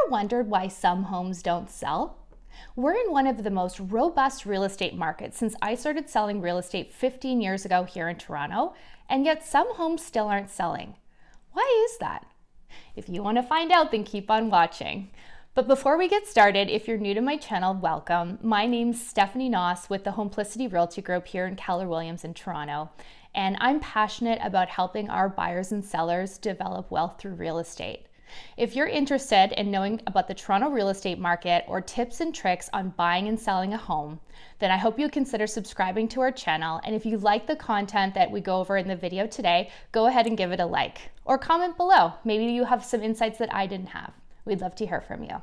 wondered why some homes don't sell? We're in one of the most robust real estate markets since I started selling real estate 15 years ago here in Toronto, and yet some homes still aren't selling. Why is that? If you want to find out, then keep on watching. But before we get started, if you're new to my channel, welcome. My name's Stephanie Noss with the Homeplicity Realty Group here in Keller Williams in Toronto, and I'm passionate about helping our buyers and sellers develop wealth through real estate. If you're interested in knowing about the Toronto real estate market or tips and tricks on buying and selling a home, then I hope you consider subscribing to our channel. And if you like the content that we go over in the video today, go ahead and give it a like or comment below. Maybe you have some insights that I didn't have. We'd love to hear from you.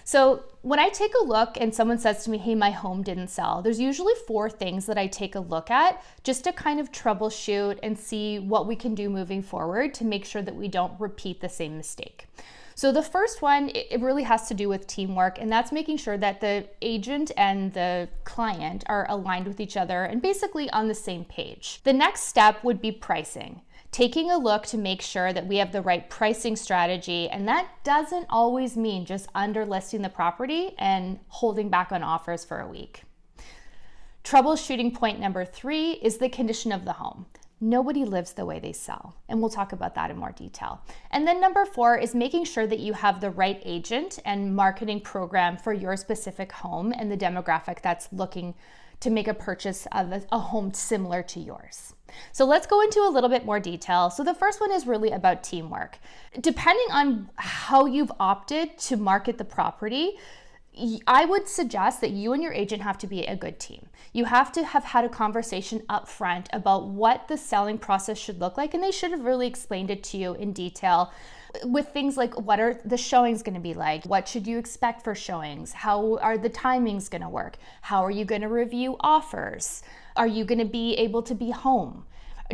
So when I take a look and someone says to me, hey, my home didn't sell, there's usually 4 things that I take a look at just to kind of troubleshoot and see what we can do moving forward to make sure that we don't repeat the same mistake. So the first one, it really has to do with teamwork, and that's making sure that the agent and the client are aligned with each other and basically on the same page. The next step would be pricing. Taking a look to make sure that we have the right pricing strategy, and that doesn't always mean just underlisting the property and holding back on offers for a week. Troubleshooting point number 3 is the condition of the home. Nobody lives the way they sell, and we'll talk about that in more detail. And then number 4 is making sure that you have the right agent and marketing program for your specific home and the demographic that's looking to make a purchase of a home similar to yours. So let's go into a little bit more detail. So the first one is really about teamwork. Depending on how you've opted to market the property, I would suggest that you and your agent have to be a good team. You have to have had a conversation up front about what the selling process should look like, and they should have really explained it to you in detail with things like what are the showings going to be like? What should you expect for showings? How are the timings going to work? How are you going to review offers? Are you going to be able to be home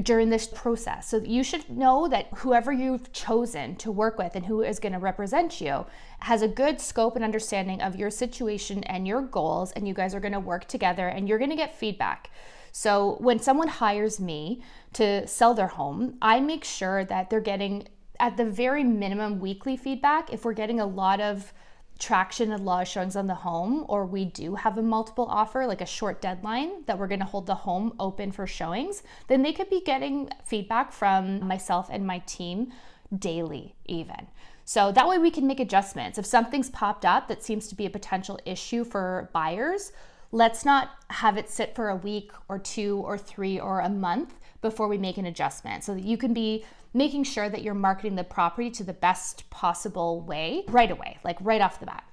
during this process? So you should know that whoever you've chosen to work with and who is going to represent you has a good scope and understanding of your situation and your goals, and you guys are going to work together and you're going to get feedback. So when someone hires me to sell their home, I make sure that they're getting at the very minimum weekly feedback. If we're getting a lot of traction and a lot of showings on the home, or we do have a multiple offer, like a short deadline that we're going to hold the home open for showings, then they could be getting feedback from myself and my team daily even. So that way we can make adjustments. If something's popped up that seems to be a potential issue for buyers, let's not have it sit for a week or 2 or 3 or a month before we make an adjustment, so that you can be making sure that you're marketing the property to the best possible way right away, like right off the bat.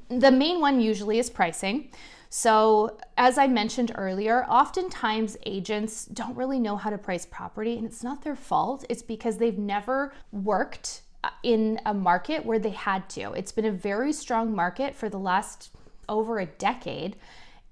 The main one usually is pricing. So as I mentioned earlier, oftentimes agents don't really know how to price property, and it's not their fault. It's because they've never worked in a market where they had to. It's been a very strong market for the last over a decade,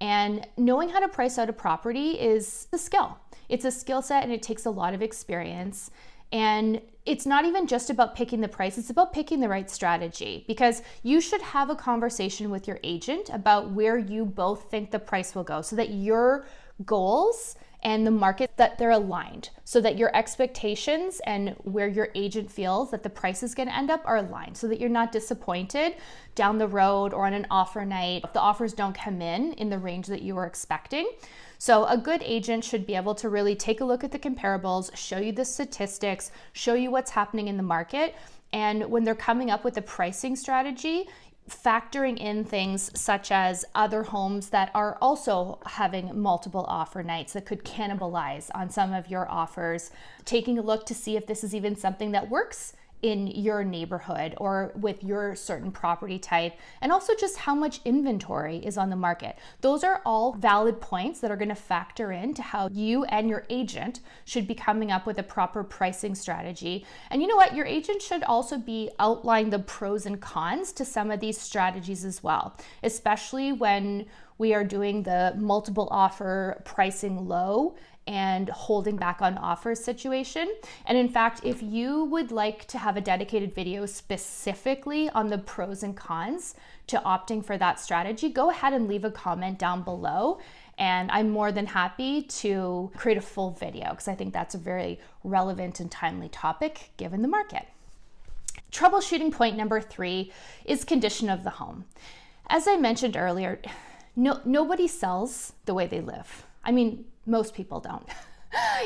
and knowing how to price out a property is a skill. It's a skill set, and it takes a lot of experience. And it's not even just about picking the price, it's about picking the right strategy, because you should have a conversation with your agent about where you both think the price will go, so that your goals and the market, that they're aligned, so that your expectations and where your agent feels that the price is going to end up are aligned, so that you're not disappointed down the road or on an offer night if the offers don't come in the range that you were expecting. So a good agent should be able to really take a look at the comparables, show you the statistics, show you what's happening in the market, and when they're coming up with a pricing strategy, factoring in things such as other homes that are also having multiple offer nights that could cannibalize on some of your offers, taking a look to see if this is even something that works in your neighborhood or with your certain property type, and also just how much inventory is on the market. Those are all valid points that are going to factor into how you and your agent should be coming up with a proper pricing strategy. And you know what? Your agent should also be outlining the pros and cons to some of these strategies as well, especially when we are doing the multiple offer pricing low and holding back on offers situation. And in fact, if you would like to have a dedicated video specifically on the pros and cons to opting for that strategy, go ahead and leave a comment down below, And I'm more than happy to create a full video because I think that's a very relevant and timely topic given the market. Troubleshooting point number 3 is condition of the home. As I mentioned earlier, nobody sells the way they live. I mean, most people don't.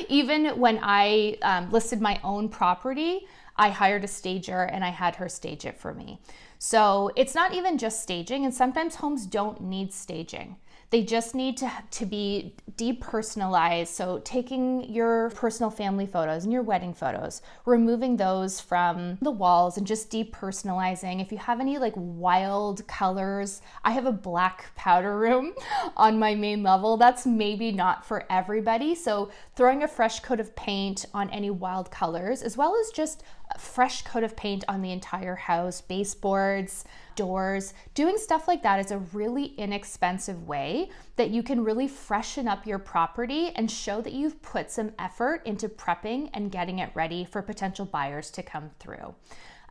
Even when I listed my own property, I hired a stager and I had her stage it for me. So it's not even just staging, and sometimes homes don't need staging. They just need to be depersonalized. So taking your personal family photos and your wedding photos, removing those from the walls and just depersonalizing. If you have any like wild colors, I have a black powder room on my main level. That's maybe not for everybody. So throwing a fresh coat of paint on any wild colors, as well as just a fresh coat of paint on the entire house, baseboards, doors, doing stuff like that is a really inexpensive way that you can really freshen up your property and show that you've put some effort into prepping and getting it ready for potential buyers to come through.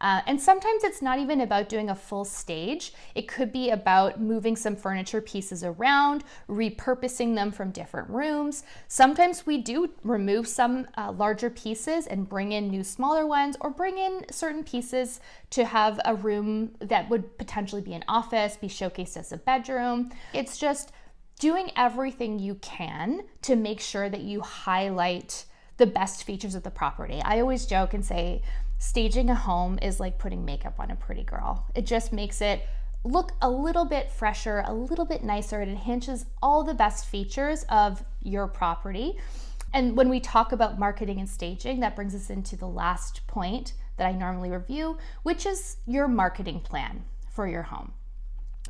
And sometimes it's not even about doing a full stage. It could be about moving some furniture pieces around, repurposing them from different rooms. Sometimes we do remove some larger pieces and bring in new smaller ones, or bring in certain pieces to have a room that would potentially be an office, be showcased as a bedroom. It's just doing everything you can to make sure that you highlight the best features of the property. I always joke and say, staging a home is like putting makeup on a pretty girl. It just makes it look a little bit fresher, a little bit nicer. It enhances all the best features of your property. And when we talk about marketing and staging, that brings us into the last point that I normally review, which is your marketing plan for your home.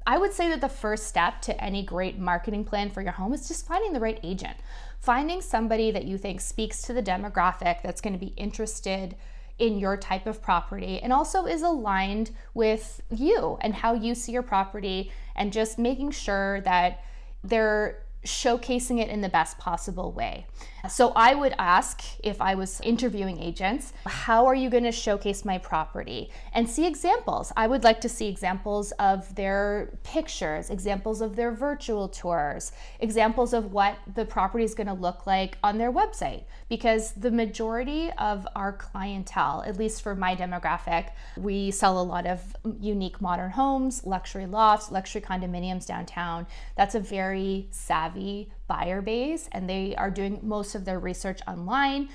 I would say that the first step to any great marketing plan for your home is just finding the right agent. Finding somebody that you think speaks to the demographic that's going to be interested in your type of property and also is aligned with you and how you see your property, and just making sure that they're showcasing it in the best possible way. So I would ask, if I was interviewing agents, how are you going to showcase my property? And see examples. I would like to see examples of their pictures, examples of their virtual tours, examples of what the property is going to look like on their website. Because the majority of our clientele, at least for my demographic, we sell a lot of unique modern homes, luxury lofts, luxury condominiums downtown. That's a very savvy buyer base, and they are doing most of their research online.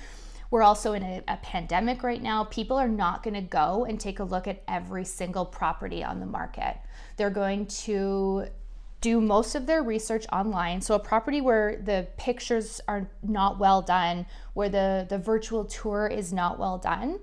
We're also in a pandemic right now. People are not going to go and take a look at every single property on the market. They're going to do most of their research online. So a property where the pictures are not well done, where the virtual tour is not well done,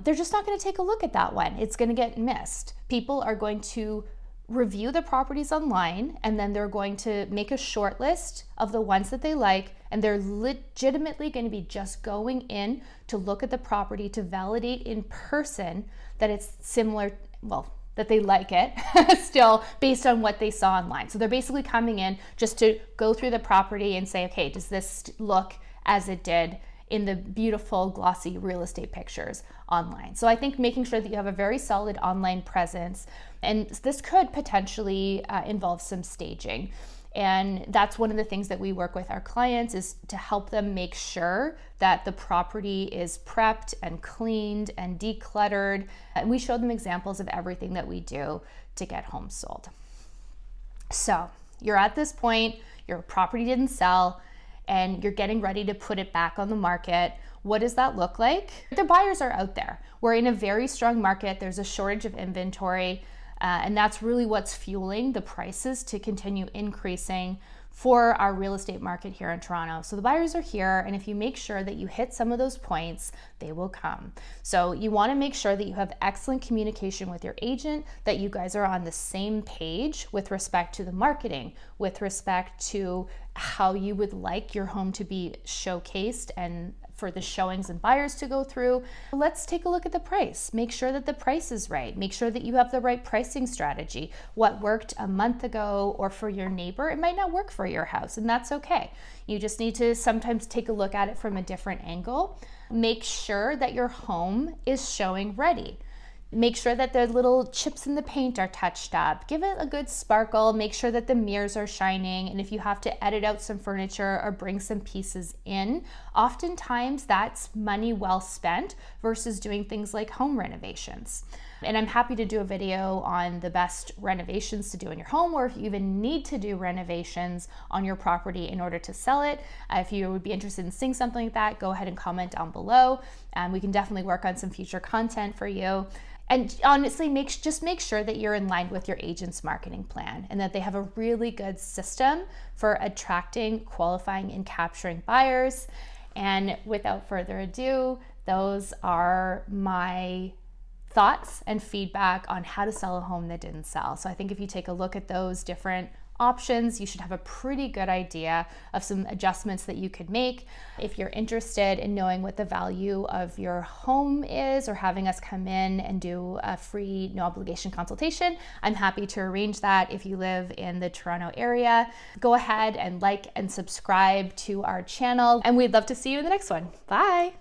they're just not going to take a look at that one. It's going to get missed. People are going to review the properties online, and then they're going to make a short list of the ones that they like, and they're legitimately going to be just going in to look at the property to validate in person that it's similar, well, that they like it still based on what they saw online. So they're basically coming in just to go through the property and say, okay, does this look as it did in the beautiful glossy real estate pictures online? So I think making sure that you have a very solid online presence, and this could potentially involve some staging. And that's one of the things that we work with our clients, is to help them make sure that the property is prepped and cleaned and decluttered. And we show them examples of everything that we do to get homes sold. So you're at this point, your property didn't sell, and you're getting ready to put it back on the market. What does that look like? The buyers are out there. We're in a very strong market. There's a shortage of inventory, and that's really what's fueling the prices to continue increasing for our real estate market here in Toronto. So the buyers are here, and if you make sure that you hit some of those points, they will come. So you want to make sure that you have excellent communication with your agent, that you guys are on the same page with respect to the marketing, with respect to how you would like your home to be showcased and for the showings and buyers to go through. Let's take a look at the price. Make sure that the price is right. Make sure that you have the right pricing strategy. What worked a month ago or for your neighbor, it might not work for your house, and that's okay. You just need to sometimes take a look at it from a different angle. Make sure that your home is showing ready. Make sure that the little chips in the paint are touched up. Give it a good sparkle. Make sure that the mirrors are shining. And if you have to edit out some furniture or bring some pieces in, oftentimes that's money well spent versus doing things like home renovations. And I'm happy to do a video on the best renovations to do in your home, or if you even need to do renovations on your property in order to sell it. If you would be interested in seeing something like that, go ahead and comment down below. We can definitely work on some future content for you. And honestly, just make sure that you're in line with your agent's marketing plan and that they have a really good system for attracting, qualifying, and capturing buyers. And without further ado, those are my thoughts and feedback on how to sell a home that didn't sell. So I think if you take a look at those different options, you should have a pretty good idea of some adjustments that you could make. If you're interested in knowing what the value of your home is or having us come in and do a free no obligation consultation, I'm happy to arrange that. If you live in the Toronto area, go ahead and like and subscribe to our channel, and we'd love to see you in the next one. Bye.